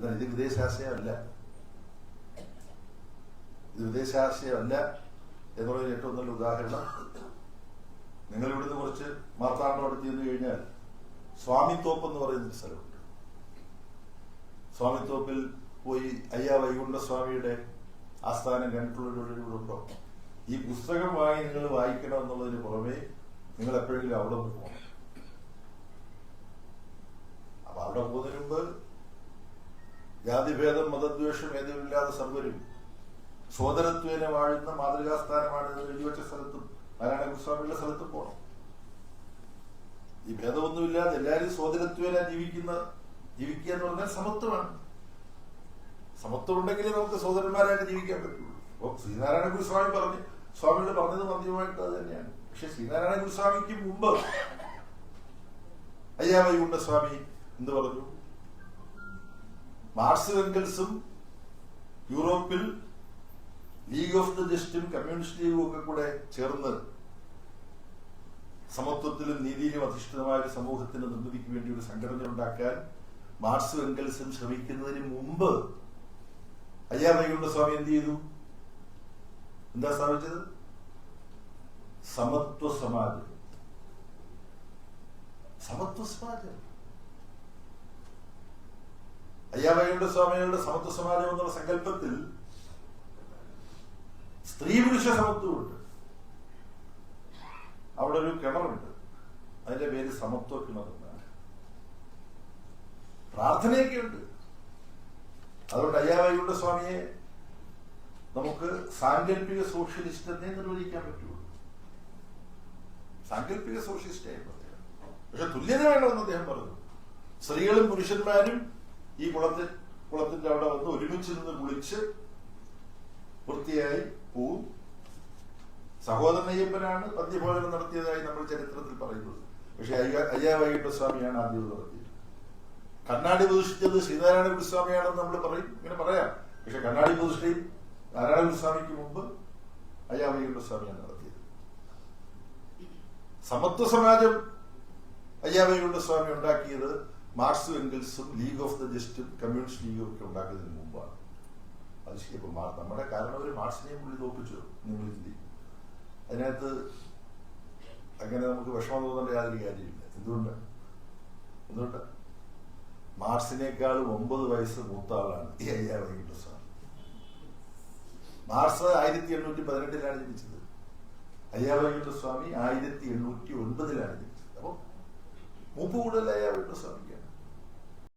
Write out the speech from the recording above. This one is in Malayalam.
എന്നാൽ ഇത് വിദേശാശയമല്ല, ഇത് വിദേശാശയമല്ല എന്നുള്ളതിന് ഏറ്റവും നല്ല ഉദാഹരണം, നിങ്ങൾ ഇവിടുന്ന് കുറച്ച് മാർത്താണ്ഡം അടുത്ത് ചെന്ന് കഴിഞ്ഞാൽ സ്വാമിത്തോപ്പ് എന്ന് പറയുന്നൊരു സ്ഥലമുണ്ട്. സ്വാമിത്തോപ്പിൽ പോയി അയ്യാ വൈകുണ്ഠസ്വാമിയുടെ ആസ്ഥാനം കണ്ടിട്ടുള്ളവരുടെ ഉണ്ടോ? ഈ പുസ്തകം നിങ്ങൾ വായിക്കണം എന്നുള്ളതിന് പുറമെ നിങ്ങൾ എപ്പോഴെങ്കിലും അവിടെ ഒന്ന് പോകണം. അപ്പൊ അവിടെ പോകുന്നതിന് മുമ്പ് ജാതിഭേദം മതദ്വേഷം ഏതുമില്ലാതെ സർവരും സോദരത്വേന വാഴുന്ന മാതൃകാസ്ഥാനമാണ് എഴുതിവെച്ച സ്ഥലത്തും നാരായണഗുരുസ്വാമിയുടെ സ്ഥലത്തും പോകണം. ഈ ഭേദമൊന്നുമില്ലാതെ എല്ലാവരും സോദരത്വേന ജീവിക്കുക എന്ന് പറഞ്ഞാൽ സമത്വമാണ്. സമത്വം ഉണ്ടെങ്കിൽ നമുക്ക് സോദരന്മാരായിട്ട് ജീവിക്കാൻ പറ്റുള്ളൂ. അപ്പൊ ശ്രീനാരായണ ഗുരുസ്വാമി സ്വാമിയോട് പറഞ്ഞത് മന്ദിരമായിട്ട് അത് തന്നെയാണ്. പക്ഷെ ശ്രീനാരായണ ഗുരുസ്വാമിക്ക് മുമ്പ് അയ്യാ വൈകുണ്ഠസ്വാമി എന്ത് പറഞ്ഞു? മാർക്സ് എംഗൽസും യൂറോപ്പിൽ ലീഗ് ഓഫ് ദ ജസ്റ്റും കമ്മ്യൂണിസ്റ്റ് ലീഗും ഒക്കെ കൂടെ ചേർന്ന് സമത്വത്തിലും നീതിയിലും അധിഷ്ഠിതമായ ഒരു സമൂഹത്തിന്റെ നിർമ്മിതിക്ക് വേണ്ടി ഒരു സംഘടന ഉണ്ടാക്കാൻ മാർക്സ് എംഗൽസും ശ്രമിക്കുന്നതിന് മുമ്പ് അയ്യാ വൈകുണ്ഠസ്വാമി എന്ത് ചെയ്തു? എന്താ സ്ഥാപിച്ചത്? സമത്വ സമാജം. സമത്വ സമാജം. അയ്യാ വൈകുണ്ഠസ്വാമികളുടെ സമത്വ സമാജം എന്നുള്ള സങ്കല്പത്തിൽ സ്ത്രീ പുരുഷ സമത്വമുണ്ട്. അവിടെ ഒരു കിണറുണ്ട്, അതിന്റെ പേര് സമത്വ കിണർ എന്നാണ്. പ്രാർത്ഥനയൊക്കെ ഉണ്ട്. അതുകൊണ്ട് അയ്യാ വൈകുണ്ഠസ്വാമിയെ നമുക്ക് സാങ്കല്പിക സോഷ്യലിസ്റ്റ് എന്നേ നിർവചിക്കാൻ പറ്റുള്ളൂ. സാങ്കല്പിക സോഷ്യലിസ്റ്റ് ആയിരുന്നു അദ്ദേഹം. പക്ഷെ തുല്യത വേണമെന്ന് അദ്ദേഹം പറഞ്ഞു. സ്ത്രീകളും പുരുഷന്മാരും ഈ കുളത്തിന്റെ അവിടെ വന്ന് ഒരുമിച്ച് നിന്ന് കുളിച്ച് വൃത്തിയായി പോവും. സഹോദരൻ അയ്യപ്പനാണ് പദ്യഭോജനം നടത്തിയതായി നമ്മൾ ചരിത്രത്തിൽ പറയുന്നത്. പക്ഷെ അയ്യാ വൈകുണ്ഠസ്വാമിയാണ് ആദ്യം നടത്തിയത്. കണ്ണാടി പ്രതിഷ്ഠിച്ചത് ശ്രീനാരായണ ഗുരുസ്വാമിയാണെന്ന് നമ്മൾ പറയും, ഇങ്ങനെ പറയാം. പക്ഷെ കണ്ണാടി പ്രതിഷ്ഠയും നാരായണ ഗുരുസ്വാമിക്ക് മുമ്പ് അയ്യാ വൈകുണ്ഠസ്വാമിയാണ് നടത്തിയത്. സമത്വ സമാജം അയ്യാ വൈകുണ്ഠസ്വാമി ഉണ്ടാക്കിയത് മാർക്സും എംഗൽസും ലീഗ് ഓഫ് ദ ജസ്റ്റും കമ്മ്യൂണിസ്റ്റ് ലീഗും ഒക്കെ ഉണ്ടാക്കുന്നതിന് മുമ്പാണ്. അത് ശരിയപ്പോൾ നമ്മുടെ കാരണവർ മാർക്സിനെയും പുള്ളി തോപ്പിച്ചു. നിങ്ങൾ ചിന്തിക്കും, അതിനകത്ത് അങ്ങനെ നമുക്ക് വിഷമം തോന്നേണ്ട യാതൊരു കാര്യമില്ല. എന്തുകൊണ്ട് മാർക്സിനേക്കാളും 9 വയസ്സ് മൂത്ത ആളാണ് ഈ അയ്യാ വൈകുണ്ഠസ്വാമി. മാർക്സ് 1818 ജനിച്ചത്. അയ്യാ വൈകുണ്ഠസ്വാമി 1809 ജനിച്ചത്. അപ്പൊ മൂപ്പ് കൂടുതൽ അയ്യാ വൈകുണ്ഠസ്വാമിക്ക്.